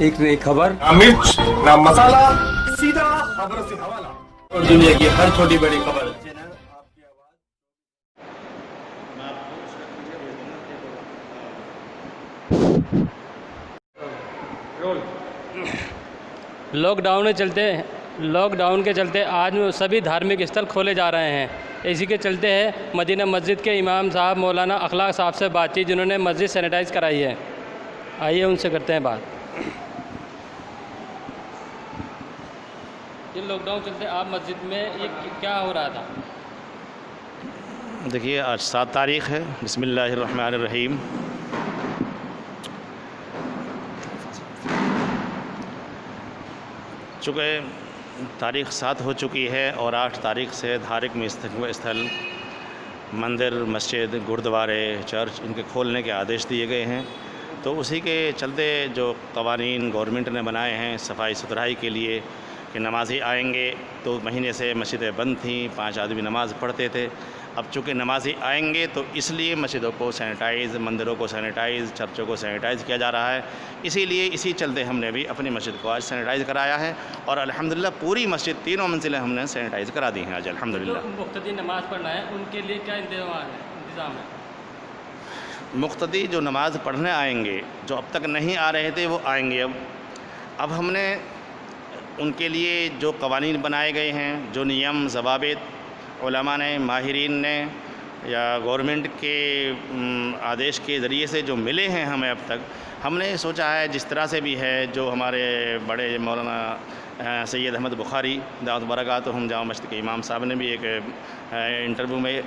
एक नई खबर, ना मिर्च ना मसाला, सीधा खबर से हवाला और दुनिया की हर छोटी बड़ी खबर। लॉकडाउन के चलते आज सभी धार्मिक स्थल खोले जा रहे हैं। इसी के चलते है मदीना मस्जिद के इमाम साहब मौलाना अखलाक साहब से बातचीत, जिन्होंने मस्जिद सैनिटाइज़ कराई है। आइए उनसे करते हैं बात। ये लॉकडाउन चलते आप मस्जिद में ये क्या हो रहा था? देखिए, आज 7 तारीख़ है। बिस्मिल्लाहिर्रहमानिर्रहीम। चूँकि तारीख़ 7 हो चुकी है और 8 तारीख़ से धार्मिक स्थल मंदिर, मस्जिद, गुरुद्वारे, चर्च इनके खोलने के आदेश दिए गए हैं। तो उसी के चलते जो क़वानीन गवर्नमेंट ने बनाए हैं सफाई सुथराई के लिए कि नमाज़ी आएंगे, तो महीने से मस्जिदें बंद थीं, 5 आदमी नमाज़ पढ़ते थे। अब चूँकि नमाज़ी आएंगे तो इसलिए मस्जिदों को सैनिटाइज़, मंदिरों को सैनिटाइज़, चर्चों को सैनिटाइज़ किया जा रहा है। इसीलिए इसी चलते हमने भी अपनी मस्जिद को आज सैनिटाइज़ कराया है और अल्हम्दुलिल्लाह पूरी मस्जिद 3 मंजिलें हमने सैनिटाइज़ करा दी हैं आज अल्हम्दुलिल्लाह। तो मुक़्तदी नमाज़ पढ़ना है, उनके लिए क्या इंतज़ाम है? मुक़्तदी जो नमाज़ पढ़ने आएंगे, जो अब तक नहीं आ रहे थे वो आएंगे। अब हमने उनके लिए जो क़वानीन बनाए गए हैं, जो नियम ज़वाबित उलमा ने, माहिरीन ने या गवर्नमेंट के आदेश के ज़रिए से जो मिले हैं हमें अब तक, हमने सोचा है जिस तरह से भी है, जो हमारे बड़े मौलाना सैयद अहमद बुखारी दाऊद बरकातुहुम जामा मस्जिद के इमाम साहब ने भी एक इंटरव्यू में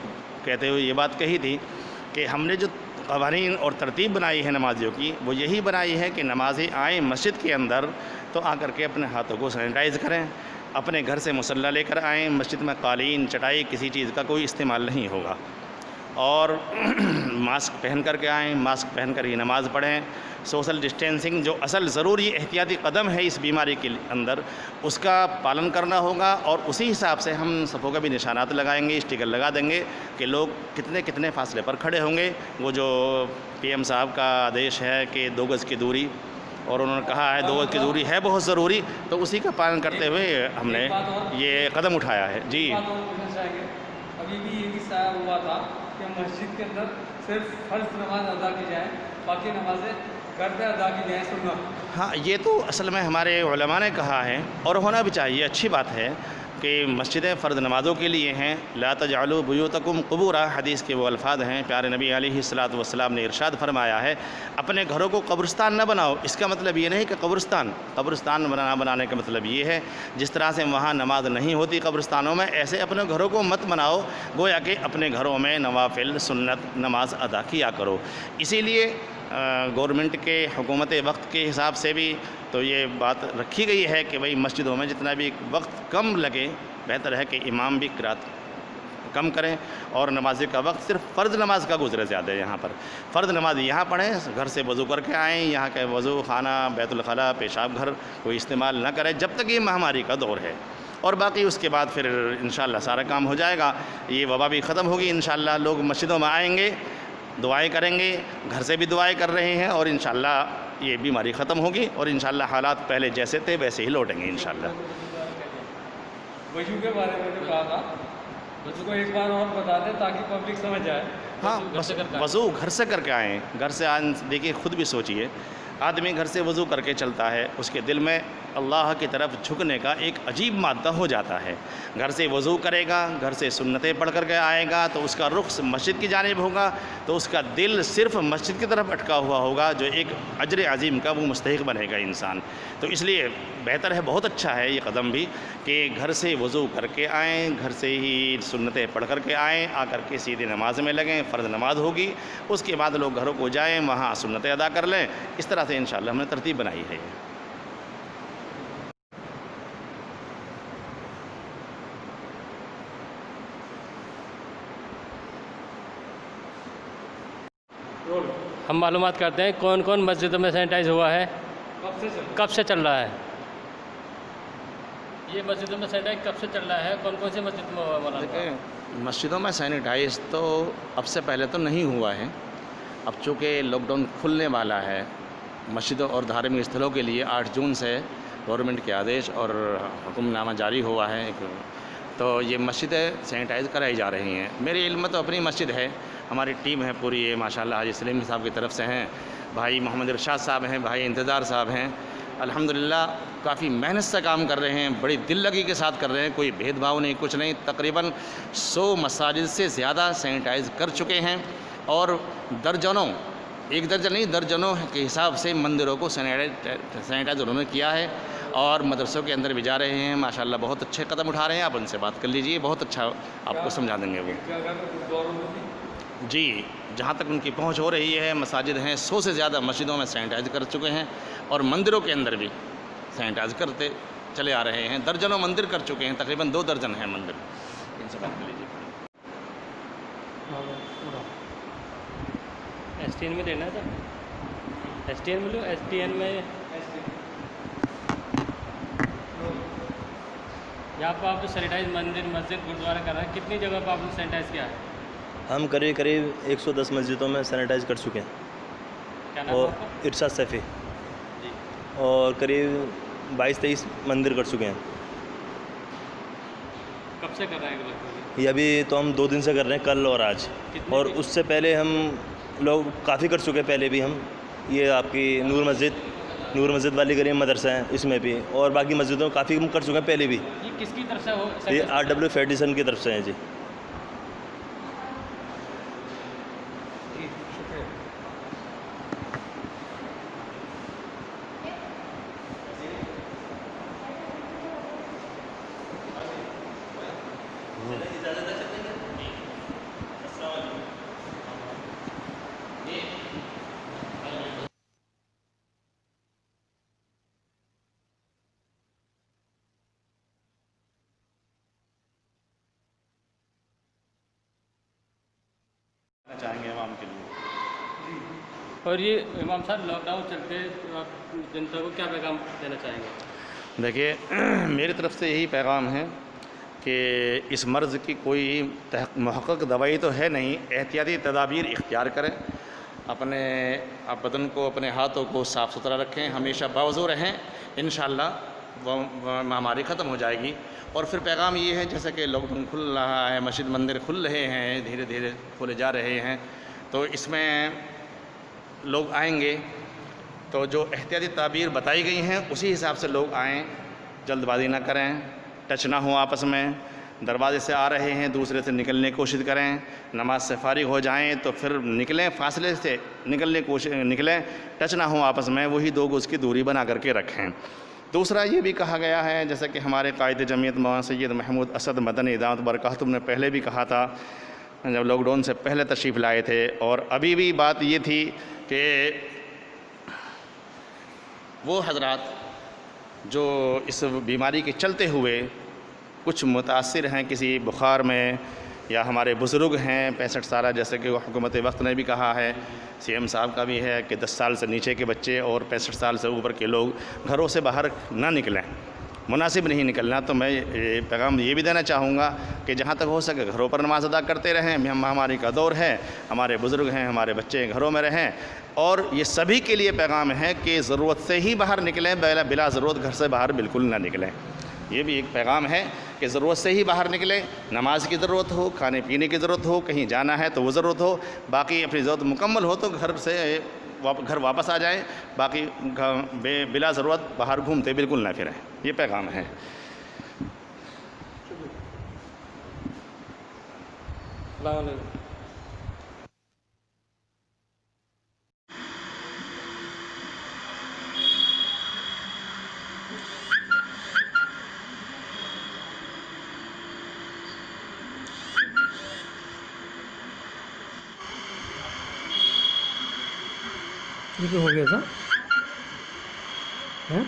कहते हुए ये बात कही थी कि हमने जो क़वानीन और तरतीब बनाई है नमाजियों की, वो यही बनाई है कि नमाज़ी आए मस्जिद के अंदर तो आकर के अपने हाथों को सैनिटाइज़ करें, अपने घर से मुसल्ला लेकर आएँ। मस्जिद में कालीन, चटाई, किसी चीज़ का कोई इस्तेमाल नहीं होगा और मास्क पहन कर के आएँ, मास्क पहन कर ही नमाज़ पढ़ें। सोशल डिस्टेंसिंग जो असल ज़रूरी एहतियाती कदम है इस बीमारी के अंदर, उसका पालन करना होगा और उसी हिसाब से हम सफ़ों का भी निशानात लगाएंगे, स्टिकर लगा देंगे कि लोग कितने कितने फासले पर खड़े होंगे। वो जो PM साहब का आदेश है कि 2 गज़ की दूरी, और उन्होंने कहा है 2 गज़ की दूरी है बहुत ज़रूरी, तो उसी का पालन करते हुए हमने ये कदम उठाया है। जी, अभी भी ये किस्सा हुआ था कि मस्जिद के अंदर सिर्फ फ़र्ज़ नमाज अदा की जाए, बाकी नमाज़ें घर पे अदा की जाए सुन्नत। हाँ, ये तो असल में हमारे उलमा ने कहा है और होना भी चाहिए, अच्छी बात है कि मस्जिदें फ़र्द नमाज़ों के लिए हैं। ला तजअलू बुयूतकुम क़ुबूरा, हदीस के वो अल्फाज हैं। प्यारे नबी अलैहिस्सलातु वस्सलाम ने इरशाद फरमाया है, अपने घरों को कब्रिस्तान न बनाओ। इसका मतलब ये नहीं कि कब्रिस्तान बनाने का मतलब ये है जिस तरह से वहाँ नमाज नहीं होती कब्रिस्तानों में, ऐसे अपने घरों को मत बनाओ। गोया कि अपने घरों में नवाफिल सुन्नत नमाज अदा किया करो। इसीलिए गवर्नमेंट के हुकूमत वक्त के हिसाब से भी तो ये बात रखी गई है कि भाई मस्जिदों में जितना भी वक्त कम लगे, बेहतर है कि इमाम भी क़िरात कम करें और नमाज़ी का वक्त सिर्फ फ़र्ज़ नमाज का गुजरे ज़्यादा है। यहाँ पर फ़र्ज़ नमाज यहाँ पढ़ें, घर से वज़ू करके आएँ, यहाँ के वज़ू खाना, बैतुल खला, पेशाब घर कोई इस्तेमाल न करें जब तक ये महामारी का दौर है। और बाकी उसके बाद फिर इंशाअल्लाह सारा काम हो जाएगा, ये वबा भी ख़त्म होगी इंशाअल्लाह। लोग मस्जिदों में आएँगे, दुआएं करेंगे, घर से भी दुआएं कर रहे हैं और इंशाअल्लाह ये बीमारी ख़त्म होगी और इंशाअल्लाह हालात पहले जैसे थे वैसे ही लौटेंगे इंशाअल्लाह। वज़ू के बारे में जो कहा था, वज़ू को एक बार और बता दें ताकि पब्लिक समझ जाए। हाँ, वज़ू घर से करके आएँ। घर से देखिए, ख़ुद भी सोचिए, आदमी घर से वज़ू करके चलता है, उसके दिल में अल्लाह की तरफ झुकने का एक अजीब मादा हो जाता है। घर से वज़ू करेगा, घर से सुन्नतें पढ़ करके आएगा तो उसका रुख मस्जिद की जानिब होगा, तो उसका दिल सिर्फ़ मस्जिद की तरफ अटका हुआ होगा, जो एक अजर अज़ीम का वो मुस्तहिक़ बनेगा इंसान। तो इसलिए बेहतर है, बहुत अच्छा है ये कदम भी कि घर से वज़ू करके आएँ, घर से ही सुन्नतें पढ़ करके आएँ, आकर के सीधे नमाज में लगें। फ़र्ज़ नमाज होगी, उसके बाद लोग घरों को जाएँ, वहाँ सुन्नतें अदा कर लें। इस तरह से इंशाअल्लाह हमने तरतीब बनाई है। हम मालूमात करते हैं कौन कौन मस्जिदों में सैनिटाइज़ हुआ है, कब से चल रहा है। ये मस्जिदों में सैनिटाइज कब से चल रहा है, कौन कौन सी मस्जिद में हुआ है? देखिए, मस्जिदों में सैनिटाइज़ तो अब से पहले तो नहीं हुआ है। अब चूँकि लॉकडाउन खुलने वाला है मस्जिदों और धार्मिक स्थलों के लिए 8 जून से गवर्नमेंट के आदेश और हुक्मनामा जारी हुआ है तो ये मस्जिदें सैनिटाइज़ कराई जा रही हैं। मेरे इल्म में तो अपनी मस्जिद है, हमारी टीम है पूरी, ये माशाल्लाह हाजी सलीम साहब की तरफ से हैं, भाई मोहम्मद इरशाद साहब हैं, भाई इंतज़ार साहब हैं, अल्हम्दुलिल्लाह काफ़ी मेहनत से काम कर रहे हैं, बड़ी दिल लगी के साथ कर रहे हैं, कोई भेदभाव नहीं, कुछ नहीं। तकरीबन 100 मसाजिद से ज़्यादा सैनिटाइज़ कर चुके हैं और दर्जनों, एक दर्जन नहीं दर्जनों के हिसाब से मंदिरों को सैनिटाइज उन्होंने किया है और मदरसों के अंदर भी जा रहे हैं। माशाल्लाह बहुत अच्छे कदम उठा रहे हैं। आप उनसे बात कर लीजिए, बहुत अच्छा आपको समझा देंगे वो। जी, जहाँ तक उनकी पहुँच हो रही है, मसाजिद हैं, 100 से ज़्यादा मस्जिदों में सैनिटाइज कर चुके हैं और मंदिरों के अंदर भी सैनिटाइज करते चले आ रहे हैं। दर्जनों मंदिर कर चुके हैं, तकरीबन 2 दर्जन हैं मंदिर। इनसे बात कर लीजिए। STN में देना था, STN में लो, STN में यहाँ पर आप जो सैनिटाइज मंदिर मस्जिद गुरुद्वारा कर रहे हैं, कितनी जगह पर आपने सैनिटाइज किया है? हम करीब 110 मस्जिदों में सैनिटाइज कर चुके हैं। क्या नाम और है आपका? इरशाद सैफ़ी। जी। और करीब 22-23 मंदिर कर चुके हैं। कब से कर रहे हैं लगभग? ये अभी तो हम 2 दिन से कर रहे हैं, कल और आज। और उससे पहले हम लोग काफ़ी कर चुके हैं, पहले भी हम ये आपकी नूर मस्जिद वाली गली मदरसा है, इसमें भी, और बाकी मस्जिदों में काफ़ी हम कर चुके हैं पहले भी। ये किसकी तरफ से हो? ये RW फेडरेशन की तरफ से है जी। चाहेंगे आवाम के लिए। और ये इमाम साहब लॉकडाउन चलते आप जनता को क्या पैगाम देना चाहेंगे? देखिए, मेरी तरफ से यही पैगाम है कि इस मर्ज़ की कोई मुहक़्क़क़ दवाई तो है नहीं, एहतियाती तदाबीर इख्तियार करें, अपने आप बदन को, अपने हाथों को साफ़ सुथरा रखें, हमेशा बावज़ू रहें, इंशाअल्लाह वह महामारी ख़त्म हो जाएगी। और फिर पैगाम ये है, जैसे कि लॉकडाउन खुल रहा है, मस्जिद मंदिर खुल रहे हैं, धीरे धीरे खोले जा रहे हैं, तो इसमें लोग आएंगे तो जो एहतियाती तदाबीर बताई गई हैं उसी हिसाब से लोग आएँ, जल्दबाजी ना करें, टच ना हो आपस में, दरवाजे से आ रहे हैं दूसरे से निकलने की कोशिश करें, नमाज से फारिग हो जाएं तो फिर निकलें, फासले से निकलें, टच ना हो आपस में, वही 2 गज की दूरी बना करके रखें। दूसरा ये भी कहा गया है, जैसे कि हमारे कायद जमीयत मौलाना सैयद महमूद असद मदनी दामत बरकातुहू ने पहले भी कहा था, जब लॉकडाउन से पहले तशरीफ़ लाए थे, और अभी भी बात ये थी कि वो हजरात जो इस बीमारी के चलते हुए कुछ मुतासिर हैं किसी बुखार में, या हमारे बुज़ुर्ग हैं 65 साल, जैसे कि हुकूमत वक्त ने भी कहा है, CM साहब का भी है कि 10 साल से नीचे के बच्चे और 65 साल से ऊपर के लोग घरों से बाहर ना निकलें, मुनासिब नहीं निकलना। तो मैं पैगाम ये भी देना चाहूँगा कि जहाँ तक हो सके घरों पर नमाज अदा करते रहें, महामारी का दौर है, हमारे बुज़ुर्ग हैं, हमारे बच्चे घरों में रहें। और ये सभी के लिए पैगाम है कि ज़रूरत से ही बाहर निकलें, बिला ज़रूरत घर से बाहर बिल्कुल ना निकलें। ये भी एक पैगाम है कि ज़रूरत से ही बाहर निकलें, नमाज की ज़रूरत हो, खाने पीने की ज़रूरत हो, कहीं जाना है तो वो ज़रूरत हो, बाकी अपनी ज़रूरत मुकम्मल हो तो घर वापस आ जाएं, बाकी बिला ज़रूरत बाहर घूमते बिल्कुल ना फिरें। ये पैगाम है। ये हो गया था हैं?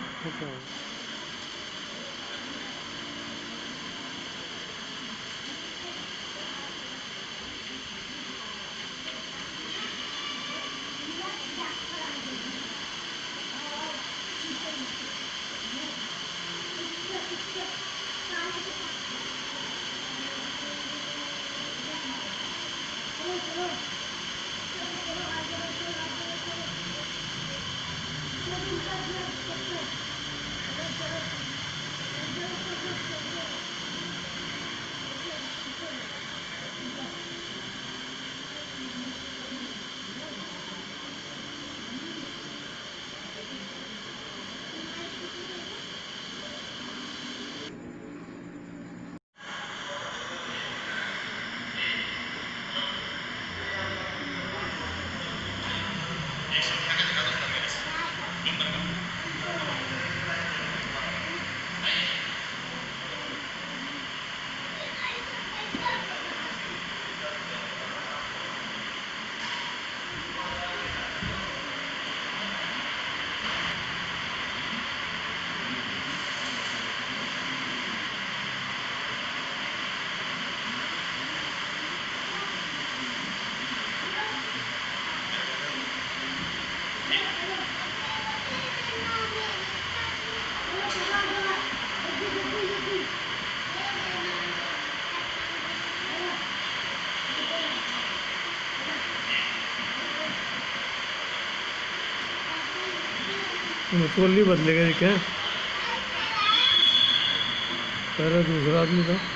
मुतवल्ली बदलेगा क्या? पहले दूसरा आदमी था।